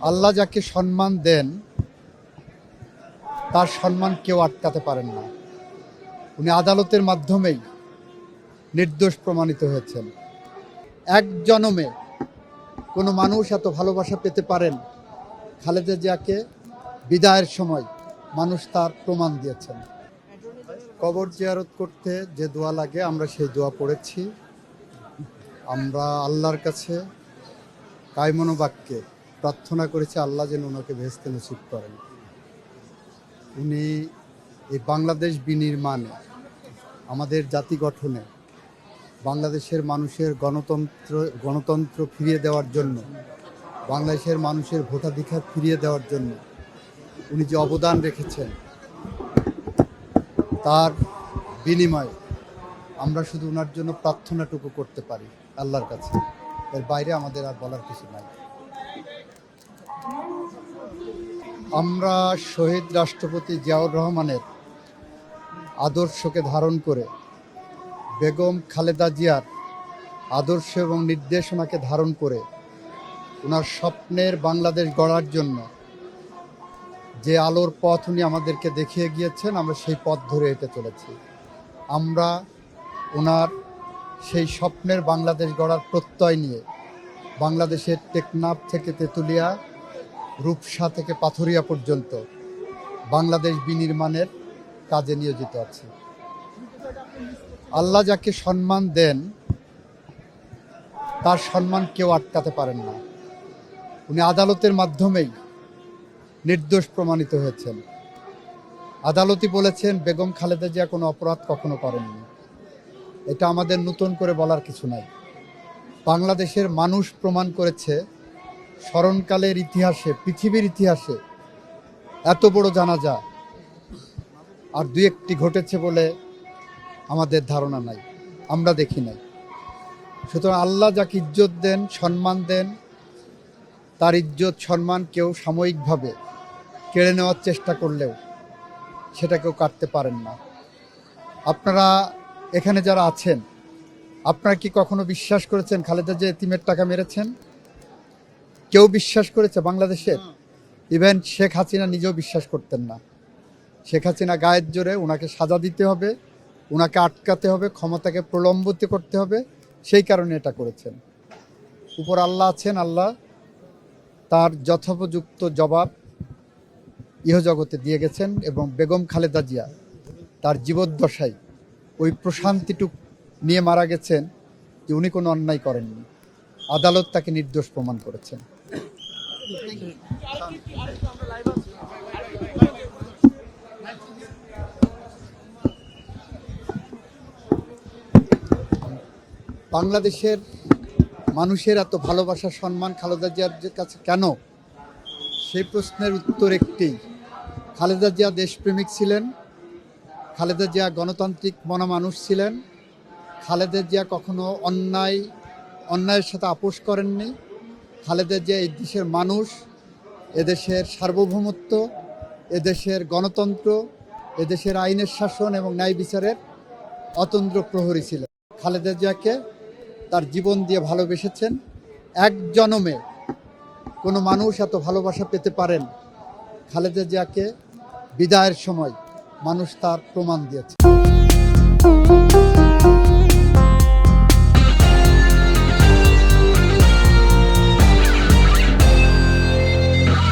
আল্লাহ যাকে সম্মান দেন তার সম্মান কেউ আটকাতে পারেন না। উনি আদালতের মাধ্যমেই নির্দোষ প্রমাণিত হয়েছেন। এক জনমে কোনো মানুষ এত ভালোবাসা পেতে পারেন, খালেদা জিয়াকে বিদায়ের সময় মানুষ তার প্রমাণ দিয়েছেন। কবর জিয়ারত করতে যে দোয়া লাগে আমরা সেই দোয়া পড়েছি। আমরা আল্লাহর কাছে কায়মনোবাক্যে প্রার্থনা করেছি আল্লাহ যেন ওনাকে ভেস্তে নসিব করেন। উনি এই বাংলাদেশ বিনির্মাণে, আমাদের জাতি গঠনে, বাংলাদেশের মানুষের গণতন্ত্র ফিরিয়ে দেওয়ার জন্য, বাংলাদেশের মানুষের ভোটাধিকার ফিরিয়ে দেওয়ার জন্য উনি যে অবদান রেখেছেন, তার বিনিময়ে আমরা শুধু ওনার জন্য প্রার্থনাটুকু করতে পারি আল্লাহর কাছে। এর বাইরে আমাদের আর বলার কিছু নাই। আমরা শহীদ রাষ্ট্রপতি জিয়াউর রহমানের আদর্শকে ধারণ করে, বেগম খালেদা জিয়ার আদর্শ এবং নির্দেশনাকে ধারণ করে ওনার স্বপ্নের বাংলাদেশ গড়ার জন্য যে আলোর পথ উনি আমাদেরকে দেখিয়ে গিয়েছেন, আমরা সেই পথ ধরে হেঁটে চলেছি। আমরা ওনার সেই স্বপ্নের বাংলাদেশ গড়ার প্রত্যয় নিয়ে বাংলাদেশের টেকনাফ থেকে তেঁতুলিয়া, রূপসা থেকে পাথুরিয়া পর্যন্ত বাংলাদেশ বিনির্মাণের কাজে নিয়োজিত আছি। আল্লাহ যাকে সম্মান দেন তার সম্মান কেউ আটকাতে পারেন না। উনি আদালতের মাধ্যমেই নির্দোষ প্রমাণিত হয়েছেন। আদালতই বলেছেন বেগম খালেদা জিয়া কোনো অপরাধ কখনো করেননি। এটা আমাদের নতুন করে বলার কিছু নাই। বাংলাদেশের মানুষ প্রমাণ করেছে স্মরণকালের ইতিহাসে, পৃথিবীর ইতিহাসে এত বড় জানাজা আর দুই একটি ঘটেছে বলে আমাদের ধারণা নাই, আমরা দেখি নাই। সুতরাং আল্লাহ যাকে ইজ্জত দেন, সম্মান দেন, তার ইজ্জত সম্মান কেউ সাময়িকভাবে কেড়ে নেওয়ার চেষ্টা করলেও সেটা কেউ কাটতে পারেন না। আপনারা এখানে যারা আছেন, আপনারা কি কখনো বিশ্বাস করেছেন খালেদা জিয়া এতিমের টাকা মেরেছেন? কেউ বিশ্বাস করেছে বাংলাদেশের? ইভেন শেখ হাসিনা নিজেও বিশ্বাস করতেন না। শেখ হাসিনা গায়ের জোরে ওনাকে সাজা দিতে হবে, ওনাকে আটকাতে হবে, ক্ষমতাকে প্রলম্বিত করতে হবে, সেই কারণে এটা করেছেন। উপর আল্লাহ আছেন, আল্লাহ তার যথোপযুক্ত জবাব ইহজগতে দিয়ে গেছেন। এবং বেগম খালেদা জিয়া তার জীবদ্দশায় ওই প্রশান্তিটুক নিয়ে মারা গেছেন যে উনি কোনো অন্যায় করেননি। আদালত তাকে নির্দোষ প্রমাণ করেছেন। বাংলাদেশের মানুষের এত ভালোবাসা, সম্মান খালেদা জিয়ার কাছে কেন? সেই প্রশ্নের উত্তর একটি, খালেদা জিয়া দেশপ্রেমিক ছিলেন, খালেদা জিয়া গণতান্ত্রিক মনা মানুষ ছিলেন, খালেদা জিয়া কখনো অন্যায়ের সাথে আপোষ করেননি। খালেদা জিয়া এই দেশের মানুষ, এদেশের সার্বভৌমত্ব, এদেশের গণতন্ত্র, এদেশের আইনের শাসন এবং ন্যায় বিচারের অতন্দ্র প্রহরী ছিলেন। খালেদা জিয়াকে তার জীবন দিয়ে ভালোবেসেছেন। এক জনমে কোনো মানুষ এত ভালোবাসা পেতে পারেন, খালেদা জিয়াকে বিদায়ের সময় মানুষ তার প্রমাণ দিয়েছে।